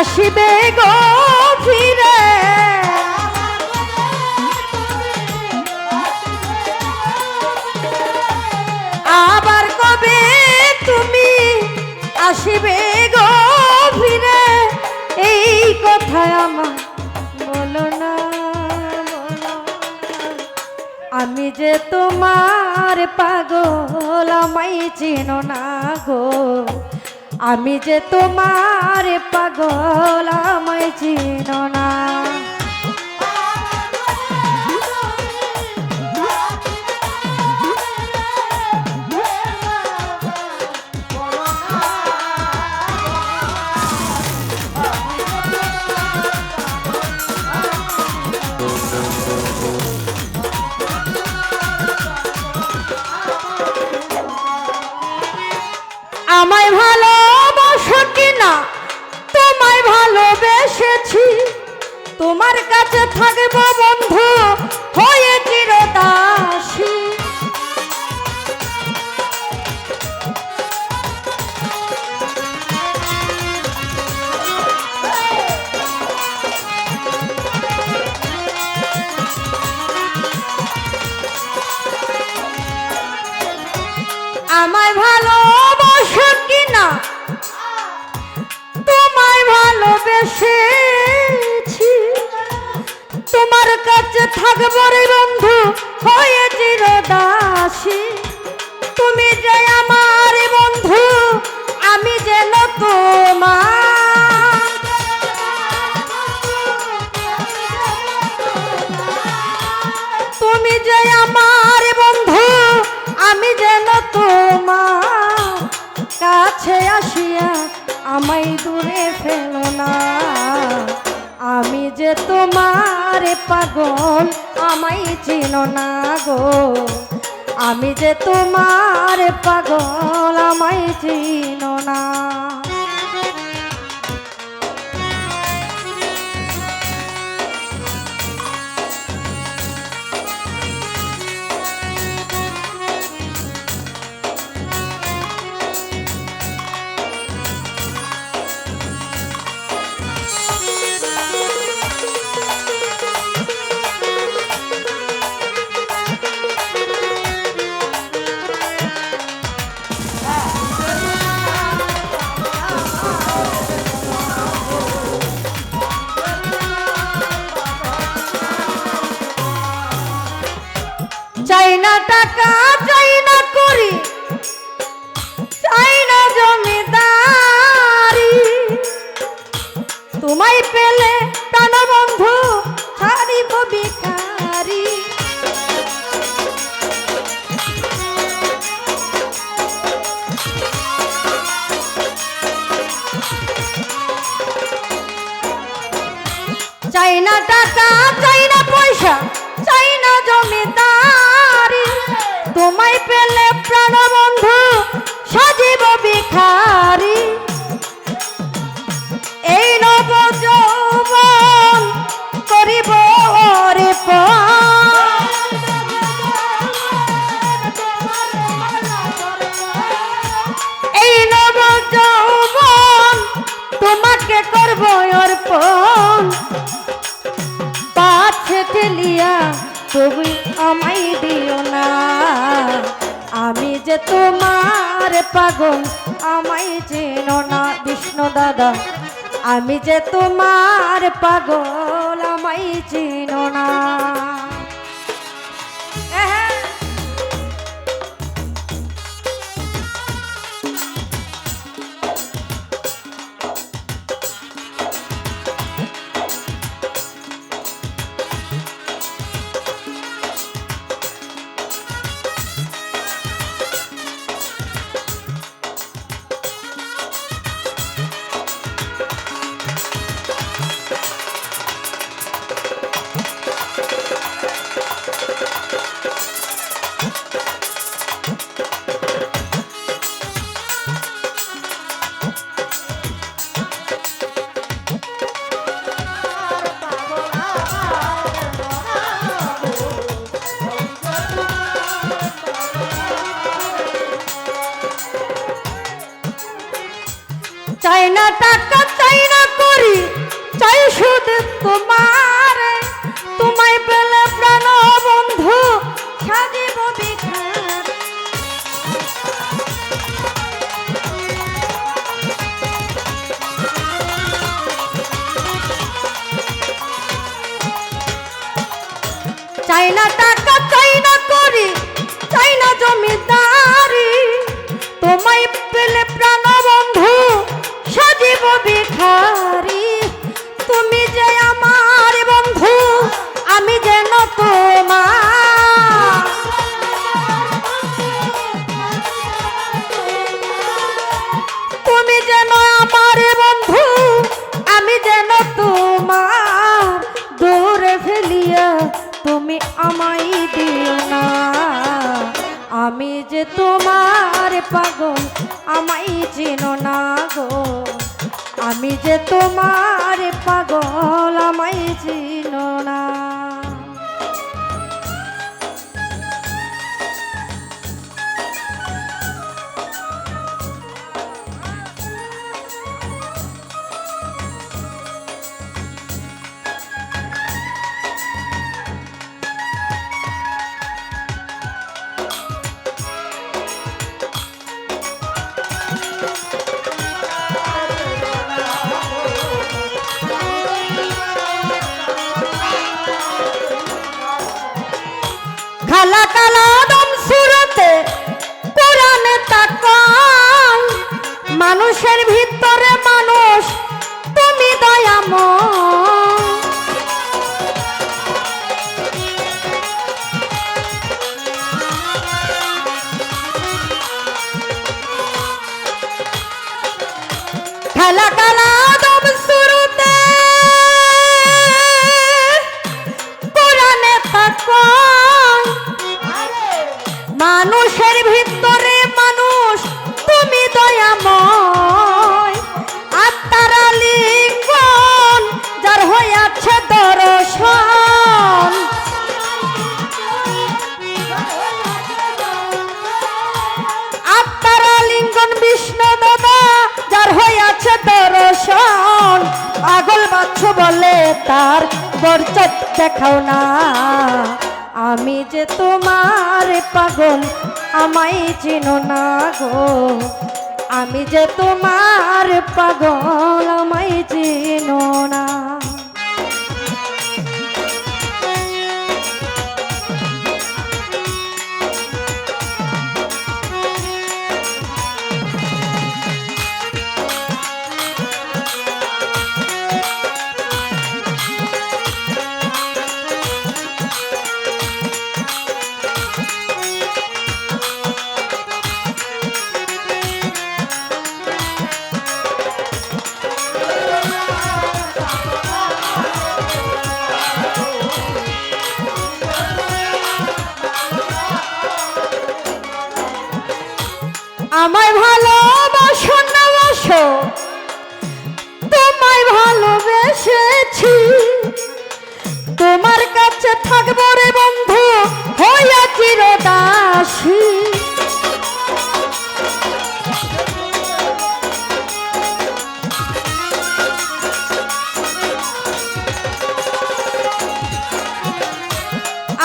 আসিবে গো ফিরে আবার কবে তুমি আসিবে গো ফিরে এই কথা আমার বলো না আমি যে তোমার পাগল আমায় চিনো না গো আমি যে তোমার পাগল আমায় চিনো না আমায় ভালোবাসো কিনা তোমায় ভালোবেসেছি তোমার কাছে থাকবো বন্ধু হয়ে চিরদাসী আমায় ভালোবাসো কিনা তোমায় ভালোবেসেছি তোমার কাছে থাকবো রে বন্ধু হয়ে চিরদাসী তুমি যে আমার বন্ধু আমি যেন তোমার তুমি যে আমার বন্ধু আমি যেন তোমার কাছে আসিয়া আমায় দূরে ফেলো না আমি যে তোমার পাগল আমায় চিনো না গো আমি যে তোমার পাগল আমায় চিনো না চাই না টাকা চাই না করি চাই না জমিদারি তোমায় পেলে প্রাণ বন্ধু ছাড়িব ভিখারি চাই না টাকা চাই না পয়সা চাই না জমিদারি তোমায় পেলে প্রাণ বন্ধু সাজিব ভিখারি এই নব যৌবন করিব রে এই নব যৌবন তোমাকে করব অর্পণ পাছে ঠেলিয়া তবু আমায় দিও না আমি যে তোমার পাগল আমায় চেনো না বিষ্ণু দাদা আমি যে তোমার পাগল আমায় চেনো না চাই না টাকা চাই না করি চাই শুধু তোমার তোমায় পেলে প্রাণ বন্ধু সাজিব বিখার চাই না টাকা চাই না করি চাই না জমিদারি তোমায় পেলে প্রাণ বন্ধু সাজিব ভিখারি তুমি যে আমার বন্ধু আমি যেন তোমার তুমি যেন আমার বন্ধু আমি যেন তোমার দূরে ফেলিয়া তুমি আমায় দিও না আমি যে তোমার পাগল আমায় চিনো না গো আমি যে তোমার পাগল আমায় চিনো না কালা কালা দম সুরতে কোরআনে তাকাল মানুষের ভিতরে মানুষ তুমি দয়াময় কালা কালা দম সুরতে কোরআনে তাকাল মানুষের ভিতরে মানুষ তুমি দয়াময় আত্মার লিঙ্গন যার হইয়াছে দর্শন আত্মার লিঙ্গন বিষ্ণু দাদা যার হইয়াছে দর্শন পাগল বাচ্চ বলে তার বরচত দেখাও না আমি যে তোমার পাগল আমায় চিনো না গো আমি যে তোমার পাগল আমায় চিনো না আমায় ভালোবাসো না বাসো তোমায় ভালোবেসেছি তোমার কাছে থাকবো রে বন্ধু হইয়া চিরদাসী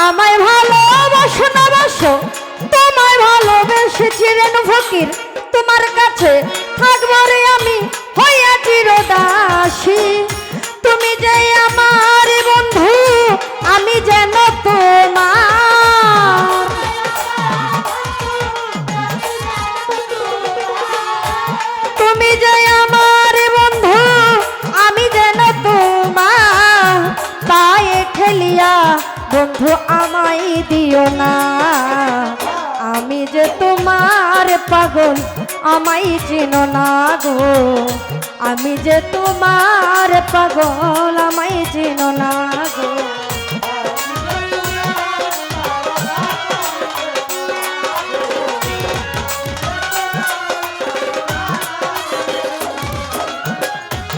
আমায় ভালোবাসো না বাসো তোমায় ভালোবেসেছি রেণু ফকির তোমার কাছে থাকবো রে আমি হইয়া চিরদাসী তুমি যে আমার বন্ধু আমি যেন তোমার তুমি যে আমার বন্ধু আমি যেন তোমার তাই ঠেলিয়া বন্ধু আমায় দিও না আমি যে তোমার পাগল আমায় চিনো না গো আমি যে তোমার পাগল আমায় চিনো না গো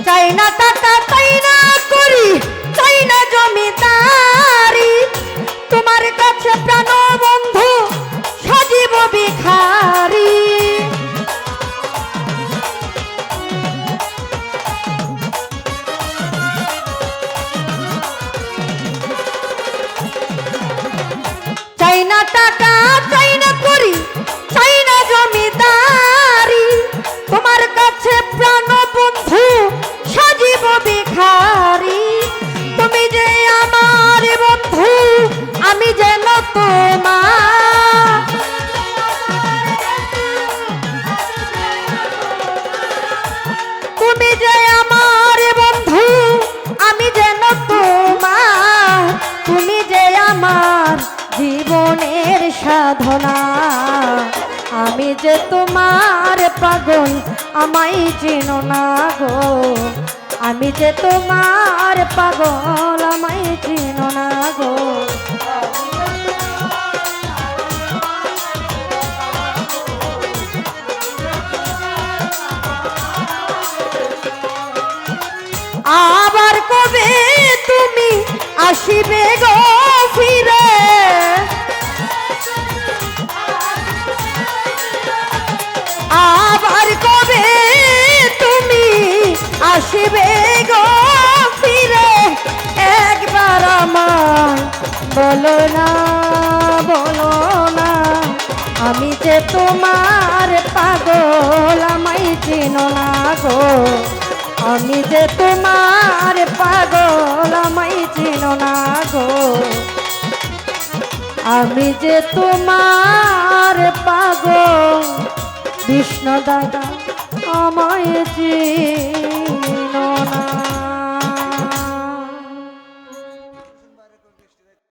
চাই না টাকা চাই না করি চাই না জমিদারি তোমার কাছে প্রাণ বন্ধু সাজিব ভিখারি কাছে প্রাণ বন্ধু সজীব ভিখারি, তুমি যে আমার বন্ধু আমি যেন তোমার, তুমি যে আমার বন্ধু আমি যেন তোমার, তুমি যে আমার জীবনের সাধনা, আমি যে তোমার পাগল আমায় চিনো না গো, আমি যে তোমার পাগল আমায় চিনো না গো। আবার কবে তুমি আসিবে গো ফিরে, আবার কবে তুমি আসিবে গো ফিরে, একবার আমায় বলো না, বলো না, আমি যে তোমার পাগল আমায় চিনো না গো, আমি যে তোমার পাগল আমায় চিনো না গো, আমি যে তোমার পাগল বিষ্ণু দাদা আমায় চিনো না।